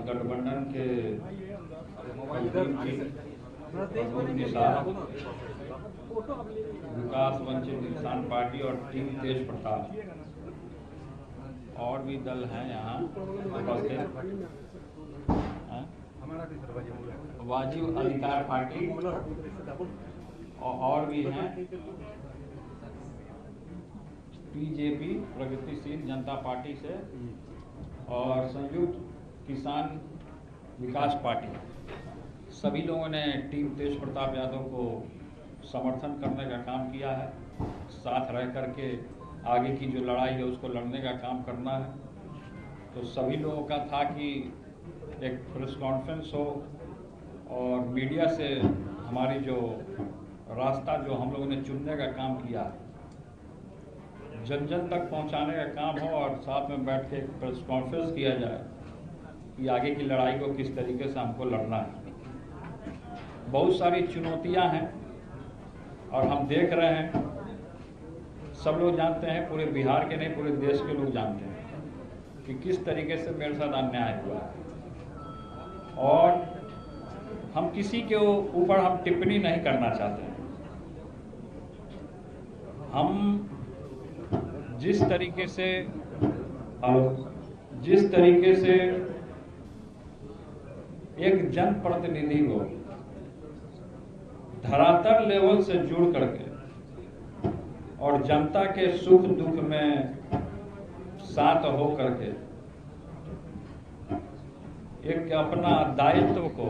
गठबंधन के निशान विकास वंचित इंसान पार्टी और टीम तेज प्रताप और भी दल हैं यहाँ उपस्थित, वाजिब अधिकार पार्टी और भी हैं, बीजेपी प्रगतिशील जनता पार्टी से और संयुक्त किसान विकास पार्टी, सभी लोगों ने टीम तेज प्रताप यादव को समर्थन करने का काम किया है। साथ रह करके आगे की जो लड़ाई है उसको लड़ने का काम करना है। तो सभी लोगों का था कि एक प्रेस कॉन्फ्रेंस हो और मीडिया से हमारी जो रास्ता जो हम लोगों ने चुनने का काम किया जन जन तक पहुंचाने का काम हो और साथ में बैठ के एक प्रेस कॉन्फ्रेंस किया जाए कि आगे की लड़ाई को किस तरीके से हमको लड़ना है। बहुत सारी चुनौतियां हैं और हम देख रहे हैं, सब लोग जानते हैं, पूरे बिहार के नहीं पूरे देश के लोग जानते हैं कि किस तरीके से मेरे साथ अन्याय हुआ और हम किसी के ऊपर हम टिप्पणी नहीं करना चाहते हैं। हम जिस तरीके से एक जनप्रतिनिधि को धरातल लेवल से जुड़ करके और जनता के सुख दुख में साथ हो करके एक अपना दायित्व को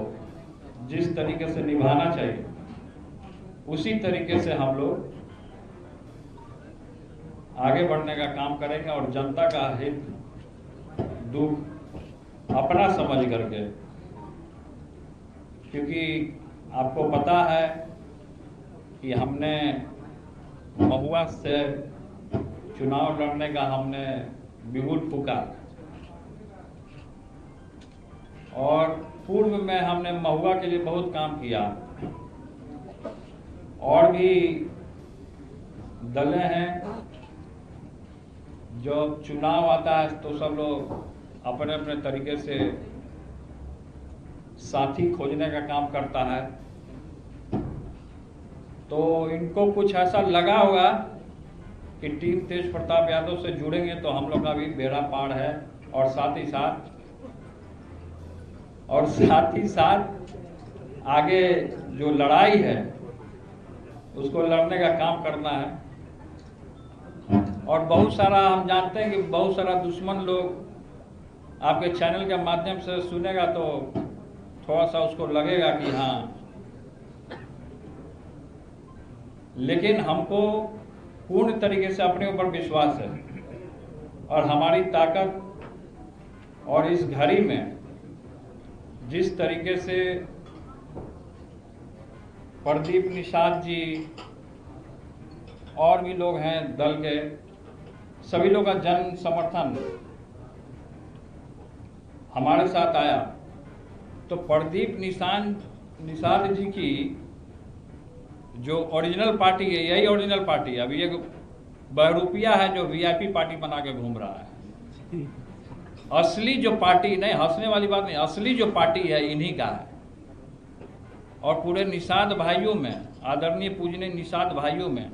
जिस तरीके से निभाना चाहिए उसी तरीके से हम लोग आगे बढ़ने का काम करेंगे और जनता का हित दुख अपना समझ करके, क्योंकि आपको पता है कि हमने महुआ से चुनाव लड़ने का हमने बिगुल फूका और पूर्व में हमने महुआ के लिए बहुत काम किया। और भी दलें हैं जो चुनाव आता है तो सब लोग अपने अपने तरीके से साथी खोजने का काम करता है। तो इनको कुछ ऐसा लगा होगा कि टीम तेज प्रताप यादव से जुड़ेंगे तो हम लोग का भी बेड़ा पार है और साथ ही साथ आगे जो लड़ाई है उसको लड़ने का काम करना है। और बहुत सारा हम जानते हैं कि बहुत सारा दुश्मन लोग आपके चैनल के माध्यम से सुनेगा तो थोड़ा सा उसको लगेगा कि हाँ, लेकिन हमको पूर्ण तरीके से अपने ऊपर विश्वास है और हमारी ताकत और इस घड़ी में जिस तरीके से प्रदीप निषाद जी और भी लोग हैं दल के, सभी लोग का जन समर्थन हमारे साथ आया। तो प्रदीप निषाद जी की जो ओरिजिनल पार्टी है यही ओरिजिनल पार्टी है। अभी एक बहरूपिया है जो वीआईपी पार्टी बना के घूम रहा है। असली जो पार्टी, नहीं हंसने वाली बात नहीं, असली जो पार्टी है इन्हीं का है। और पूरे निषाद भाइयों में, आदरणीय पूजनीय निषाद भाइयों में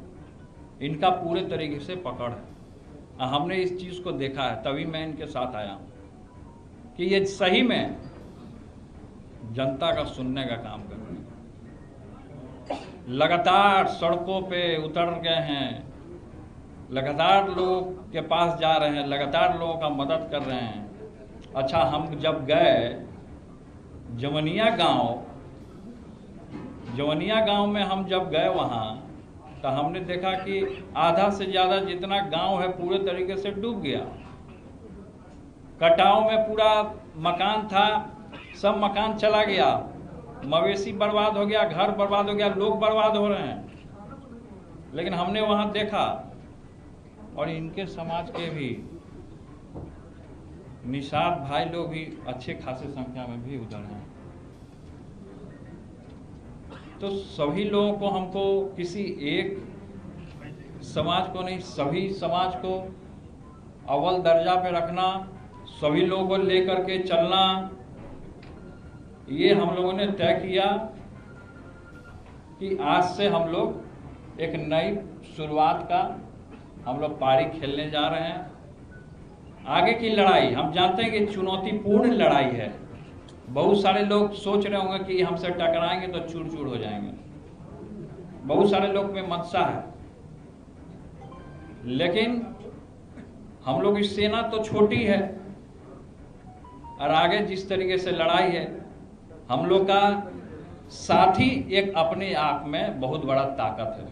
इनका पूरे तरीके से पकड़ है। हमने इस चीज को देखा है, तभी मैं इनके साथ आया हूं कि ये सही में जनता का सुनने का काम कर रहे हैं। लगातार सड़कों पे उतर गए हैं, लगातार लोग के पास जा रहे हैं, लगातार लोगों का मदद कर रहे हैं। अच्छा, हम जब गए जवनिया गांव में हम जब गए वहाँ तो हमने देखा कि आधा से ज़्यादा जितना गांव है पूरे तरीके से डूब गया। कटाव में पूरा मकान था, सब मकान चला गया, मवेशी बर्बाद हो गया, घर बर्बाद हो गया, लोग बर्बाद हो रहे हैं। लेकिन हमने वहाँ देखा और इनके समाज के भी निषाद भाई लोग भी अच्छे खासे संख्या में भी उधर हैं। तो सभी लोगों को, हमको किसी एक समाज को नहीं, सभी समाज को अव्वल दर्जा पे रखना, सभी लोगों को लेकर के चलना ये हम लोगों ने तय किया कि आज से हम लोग एक नई शुरुआत का हम लोग पारी खेलने जा रहे हैं। आगे की लड़ाई हम जानते हैं कि चुनौतीपूर्ण लड़ाई है। बहुत सारे लोग सोच रहे होंगे कि हमसे टकराएंगे तो चूर चूर हो जाएंगे, बहुत सारे लोग में मनसा है, लेकिन हम लोग की सेना तो छोटी है और आगे जिस तरीके से लड़ाई है, हम लोग का साथ ही एक अपने आप में बहुत बड़ा ताकत है।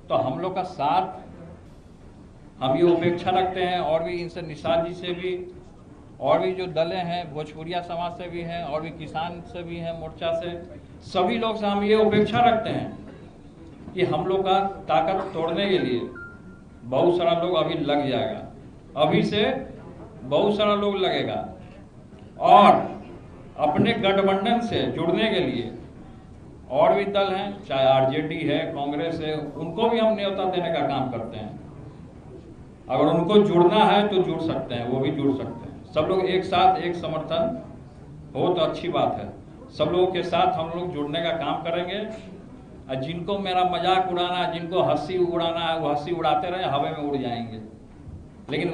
तो हम लोग का साथ हम ये अपेक्षा रखते हैं, और भी इनसे निषाद जी से भी, और भी जो दलें हैं भोजपुरिया समाज से भी हैं, और भी किसान से भी हैं, मोर्चा से, सभी लोग से हम ये अपेक्षा रखते हैं कि हम लोग का ताकत तोड़ने के लिए बहुत सारा लोग अभी लग जाएगा, अभी से बहुत सारा लोग लगेगा। और अपने गठबंधन से जुड़ने के लिए और भी दल हैं, चाहे आरजेडी है, कांग्रेस है, उनको भी हम न्योता देने का काम करते हैं। अगर उनको जुड़ना है तो जुड़ सकते हैं, वो भी जुड़ सकते हैं। सब लोग एक साथ एक समर्थन हो तो अच्छी बात है। सब लोगों के साथ हम लोग जुड़ने का काम करेंगे। और जिनको मेरा मजाक उड़ाना है, जिनको हंसी उड़ाना है, वो हंसी उड़ाते रहे, हवा में उड़ जाएंगे। लेकिन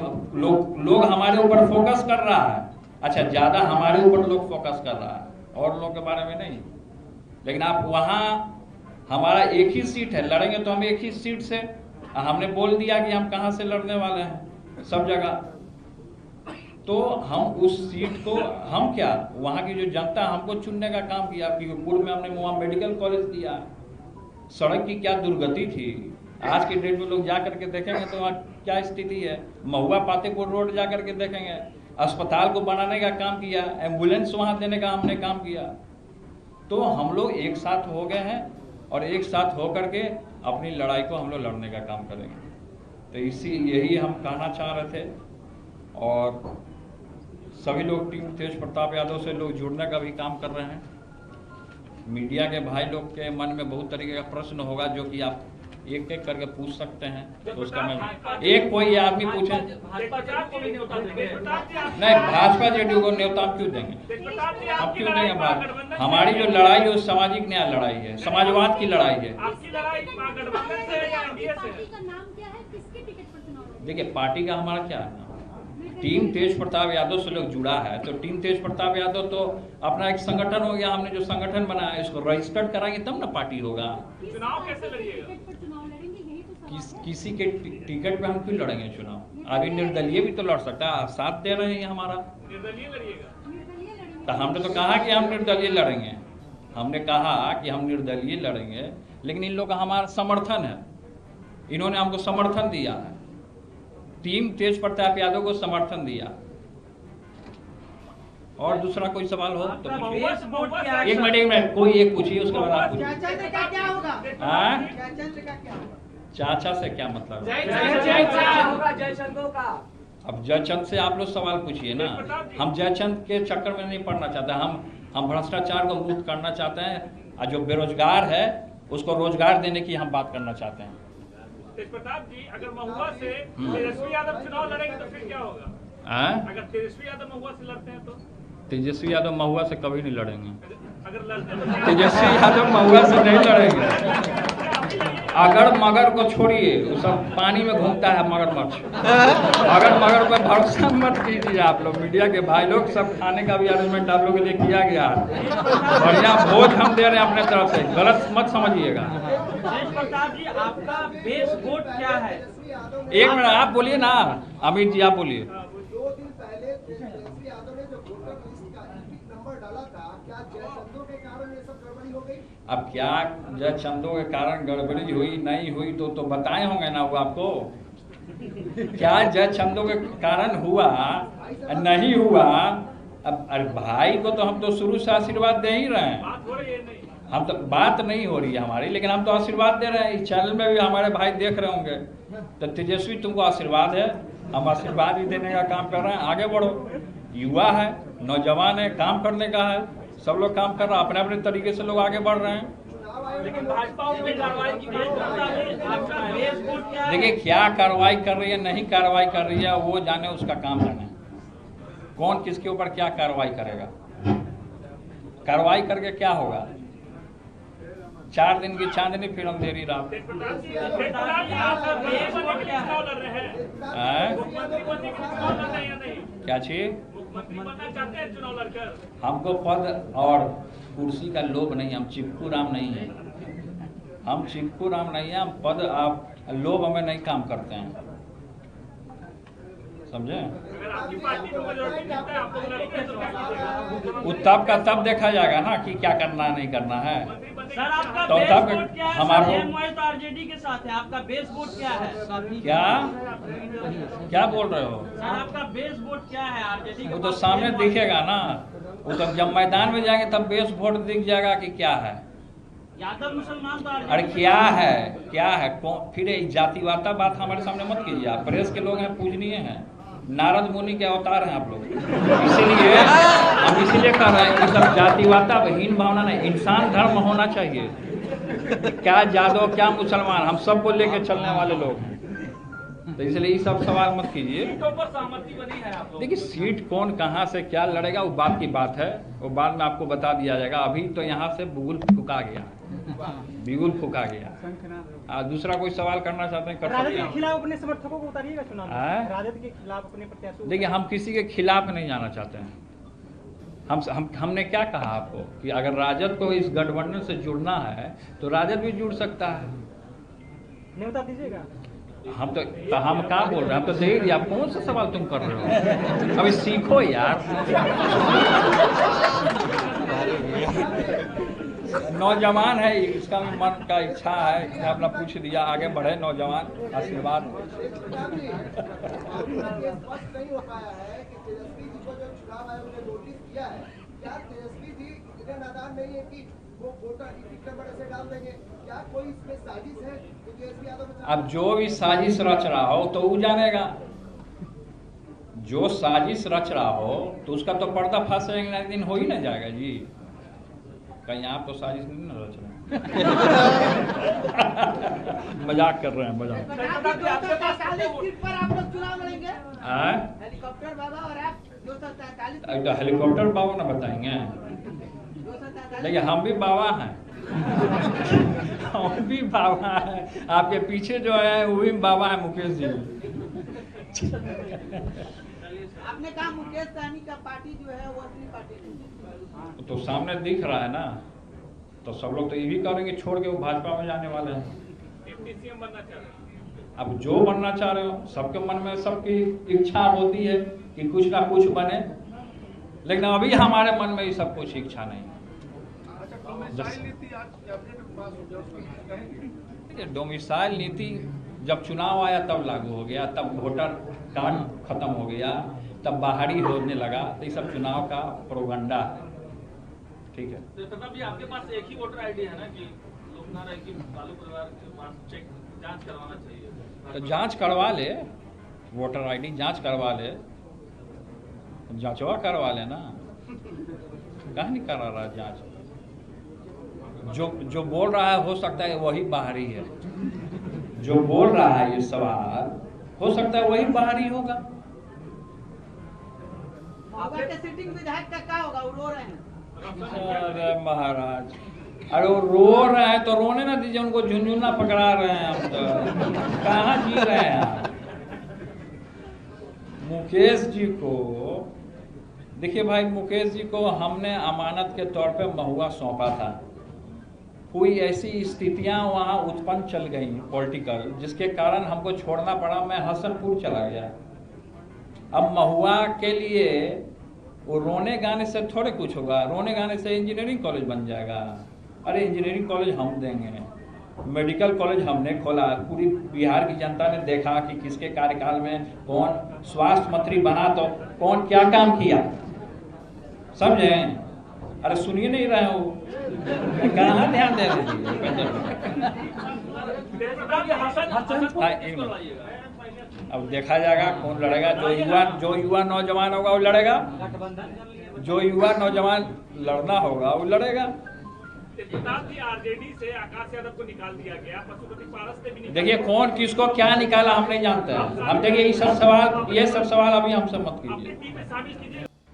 लोग हमारे ऊपर फोकस कर रहा है, अच्छा ज्यादा हमारे ऊपर लोग फोकस कर रहा है, और लोगों के बारे में नहीं। लेकिन आप वहां हमारा एक ही सीट है, लड़ेंगे तो हम एक ही सीट से, हमने बोल दिया कि हम कहां से लड़ने वाले हैं सब जगह। तो हम उस सीट को हम क्या, वहां की जो जनता हमको चुनने का काम किया। पूर्व में हमने वहां मेडिकल कॉलेज दिया, सड़क की क्या दुर्गति थी, आज के डेट में लोग जा करके देखेंगे तो वहाँ क्या स्थिति है। महुआ पातेपुर रोड जा करके देखेंगे, अस्पताल को बनाने का काम किया, एम्बुलेंस वहाँ देने का हमने काम किया। तो हम लोग एक साथ हो गए हैं, और एक साथ हो करके अपनी लड़ाई को हम लोग लड़ने का काम करेंगे। तो यही हम कहना चाह रहे थे। और सभी लोग टीम तेज प्रताप यादव से लोग जुड़ने का भी काम कर रहे हैं। मीडिया के भाई लोग के मन में बहुत तरीके का प्रश्न होगा, जो कि आप एक एक करके पूछ सकते हैं। तो उसका मैं एक कोई आदमी पूछे नहीं, भाजपा जेडीयू को न्योता हम क्यों देंगे, हम क्यों देंगे। हमारी जो लड़ाई जो सामाजिक न्याय लड़ाई है, समाजवाद की लड़ाई है। देखिए पार्टी का हमारा क्या है, टीम तेज प्रताप यादव से लोग जुड़ा है, तो टीम तेज प्रताप यादव तो अपना एक संगठन हो गया। हमने जो संगठन बनाया इसको रजिस्टर्ड कराएंगे तब ना पार्टी होगा। चुनाव कैसे लड़िएगा? किसी के टिकट पे हम क्यों लड़ेंगे चुनाव? अभी निर्दलीय भी तो लड़ सकता है, साथ दे रहे हैं हमारा। निर्दलीय लड़िएगा? तो हमने तो कहा कि हम निर्दलीय लड़ेंगे, हमने कहा कि हम निर्दलीय लड़ेंगे, लेकिन इन लोग का हमारा समर्थन है, इन्होंने हमको समर्थन दिया है, टीम तेज प्रताप यादव को समर्थन दिया। और दूसरा कोई सवाल हो तो पूछिए। एक मिनट कोई एक पूछिए, उसके बाद आप पूछिए। चाचा से क्या मतलब है? अब जयचंद से आप लोग सवाल पूछिए ना। हम जयचंद के चक्कर में नहीं पड़ना चाहते, हम भ्रष्टाचार को मुक्त करना चाहते हैं, और जो बेरोजगार है उसको रोजगार देने की हम बात करना चाहते हैं। तेज प्रताप जी, अगर महुआ से तेजस्वी यादव चुनाव लड़ेंगे तो फिर क्या होगा? अगर तेजस्वी यादव महुआ से लड़ते हैं तो? तेजस्वी यादव महुआ से कभी नहीं लड़ेंगे। अगर लड़ते हैं तेजस्वी यादव महुआ से नहीं लड़ेंगे। अगर मगर को छोड़िए, वो सब पानी में घूमता है मगरमच्छ। अगर मगर पर भरोसा मत कीजिए आप लोग, मीडिया के भाई लोग, सब खाने का भी अरेंजमेंट आप लोगों के लिए किया गया है, बढ़िया भोज हम दे रहे हैं अपने तरफ से, गलत मत समझिएगा। प्रताप जी, आपका बेस वोट क्या है? एक मिनट आप बोलिए ना, अमित जी आप बोलिए। 2 दिन पहले तेजस्वी यादव ने जो वोटर लिस्ट का नंबर डाला था, क्या जयचंदों के कारण ये सब गड़बड़ी हो गई? अब क्या जयचंदों के कारण गड़बड़ी हुई नहीं हुई तो बताए होंगे ना वो आपको। क्या जयचंदों के कारण हुआ नहीं हुआ? अब अरे भाई को तो हम तो शुरू से आशीर्वाद दे ही रहे हैं। हम तो बात नहीं हो रही है हमारी, लेकिन हम तो आशीर्वाद दे रहे हैं। इस चैनल में भी हमारे भाई देख रहे होंगे। तो तेजस्वी तुमको आशीर्वाद है, हम आशीर्वाद भी देने का काम कर रहे हैं। आगे बढ़ो, युवा है, नौजवान है, काम करने का है, सब लोग काम कर रहे हैं, अपने अपने तरीके से लोग आगे बढ़ रहे हैं। लेकिन भाजपा में कार्रवाई की बात करता है, आपका बेस वोट क्या है? देखिए क्या कार्रवाई कर रही है नहीं कार्रवाई कर रही है वो जाने, उसका काम जाने। कौन किसके ऊपर क्या कार्रवाई करेगा, कार्रवाई करके क्या होगा? 4 दिन की चांदनी फिल्म दे रही रात। प्रताप जी आप मुख्यमंत्री बनने के लिए चुनाव लड़ रहे हैं, मुख्यमंत्री बनने के लिए चुनाव लड़ रहे हैं या नहीं? क्या चीज? मुख्यमंत्री बनना चाहते हैं चुनाव लड़कर? हमको पद और कुर्सी का लोभ नहीं, हम चिपकू राम नहीं है, हम चिपकू राम नहीं है, हम पद आप लोभ हमें नहीं काम करते हैं, समझे? अगर आपकी पार्टी को मेजॉरिटी मिलता है आप लोग लड़ते हैं तो क्या कीजिएगा? वो तब का तब देखा जाएगा ना कि क्या करना नहीं करना है। सर आपका तो बेस तब वोट क्या है? हमारे सर एमवाई तो आरजेडी के साथ है, आपका बेस वोट क्या है? क्या बोल रहे हो? सर आपका बेस वोट क्या है आरजेडी के वो तो पास? सामने दिखेगा ना, वो तो जब मैदान में जाएंगे तब बेस वोट दिख जाएगा कि क्या है। यादव मुसलमान तो अरे आरजेडी क्या है, क्या है? फिर जातिवादा बात हमारे सामने मत कीजिए आप, प्रेस के लोग हैं, पूजनीय हैं, नारद मुनि के अवतार हैं आप लोग, इसीलिए हम इसीलिए कह रहे हैं कि सब जातिवादा हीन भावना नहीं, इंसान धर्म होना चाहिए। क्या यादव क्या मुसलमान, हम सबको लेके चलने वाले लोग हैं, तो इसलिए ये सब सवाल मत कीजिए। सीटों पर सहमति बनी है आप लोग? देखिए सीट कौन कहाँ से क्या लड़ेगा वो बात की बात है, वो बाद में आपको बता दिया जाएगा। अभी तो यहाँ से बिगुल फूका गया, बिगुल फूका गया। दूसरा कोई सवाल करना चाहते हैं कर राजद सकते के हैं। खिलाफ अपने समर्थकों को उतारिएगा चुनाव में? हैं? राजद के खिलाफ अपने प्रत्याशियों को? देखिए हम किसी के खिलाफ नहीं जाना चाहते हैं। हमने क्या कहा आपको कि अगर राजद को इस गठबंधन से जुड़ना है तो राजद भी जुड़ सकता है। न्योता दीजिएगा? हम तो हम क्या बोल रहे हैं, हम तो दे ही दिया। कौन सा सवाल तुम कर रहे हो? अभी सीखो यार। नौजवान है, इसका भी मन का इच्छा है कि अपना पूछ दिया, आगे बढ़े नौजवान, आशीर्वाद। प्रताप जी, ये स्पष्ट नहीं हो पाया है कि तेजस्वी जी को जो चुनाव आयोग ने नोटिस किया है, क्या तेजस्वी जी इतने नादान नहीं है कि वो वोटर टिकट पर ऐसे डाल देंगे? क्या कोई इसमें साजिश है कि तेजस्वी यादव? अब जो भी साजिश रच रहा हो तो वो जानेगा, जो साजिश रच रहा हो तो उसका तो पर्दाफाश एक दिन हो ही ना जाएगा जी। कहीं आप तो साजिश नहीं ना रच रहे हैं। मजाक कर रहे हैं, मजाक। सीट पर आप लोग चुनाव लड़ेंगे? हेलीकॉप्टर बाबा और आप 243 तो हेलीकॉप्टर बाबा ना बताएंगे? 243 देखिए हम भी बाबा हैं, हम भी बाबा हैं। आपके पीछे जो है वो भी बाबा है, मुकेश जी। आपने कहा मुकेश सहनी का पार्टी जो है वो असली पार्टी नहीं। तो सामने दिख रहा है ना, तो सब लोग तो ये भी करेंगे छोड़ के वो भाजपा में जाने वाले हैं। डिप्टी सीएम बनना चाह रहे हैं? अब जो बनना चाह रहे हो, सबके मन में सबकी इच्छा होती है कि कुछ ना कुछ बने, लेकिन अभी हमारे मन में ये सब कुछ इच्छा नहीं। डोमिसाइल नीति जब चुनाव आया तब लागू हो गया, तब वोटर कार्ड खत्म हो गया, तब बाहरी होने लगा, तो ये सब चुनाव का प्रोगंडा है। ठीक है, तो प्रताप जी आपके पास एक ही वोटर आईडी है ना कि लोग ना रहे कि बालू परिवार के पास चेक जांच करवाना चाहिए? तो जांच करवा ले, वोटर आईडी जांच करवा ले, जांचवा करवा ले ना, कहाँ नहीं करा रहा जांच? जो बोल रहा है हो सकता है वही बाहरी है, जो बोल रहा है ये सवाल हो सकता है वही बाहरी होगा। महुआ के सिटिंग विधायक का क्या होगा? वो रो रहे हैं। अरे महाराज, अरे वो रो रहे हैं तो रोने ना दीजिए, उनको झुनझुना पकड़ा रहे हैं हम तो। कहाँ जी रहे हैं आप? मुकेश जी को देखिए भाई, मुकेश जी को हमने अमानत के तौर पे महुआ सौंपा था। कोई ऐसी स्थितियां वहाँ उत्पन्न चल गई पॉलिटिकल, जिसके कारण हमको छोड़ना पड़ा, मैं हसनपुर चला गया। अब महुआ के लिए वो रोने गाने से थोड़े कुछ होगा, रोने गाने से इंजीनियरिंग कॉलेज बन जाएगा। अरे इंजीनियरिंग कॉलेज हम देंगे, मेडिकल कॉलेज हमने खोला, पूरी बिहार की जनता ने देखा कि किसके कार्यकाल में कौन स्वास्थ्य मंत्री बना तो कौन क्या काम किया, समझे? अरे सुनिए नहीं रहे हो, कहाँ ध्यान दे रहे अब देखा जाएगा कौन लड़ेगा। जो युवा नौजवान होगा वो लड़ेगा, जो युवा नौजवान लड़ना होगा वो लड़ेगा। प्रताप जी आरजेडी से आकाश यादव को निकाल दिया गया, पशुपति पारस से भी देखिए कौन किसको क्या निकाला हम नहीं जानते हैं। हम देखिए ये सब सवाल अभी हमसे मत कीजिए। अपनी टीम में शामिल कीजिए।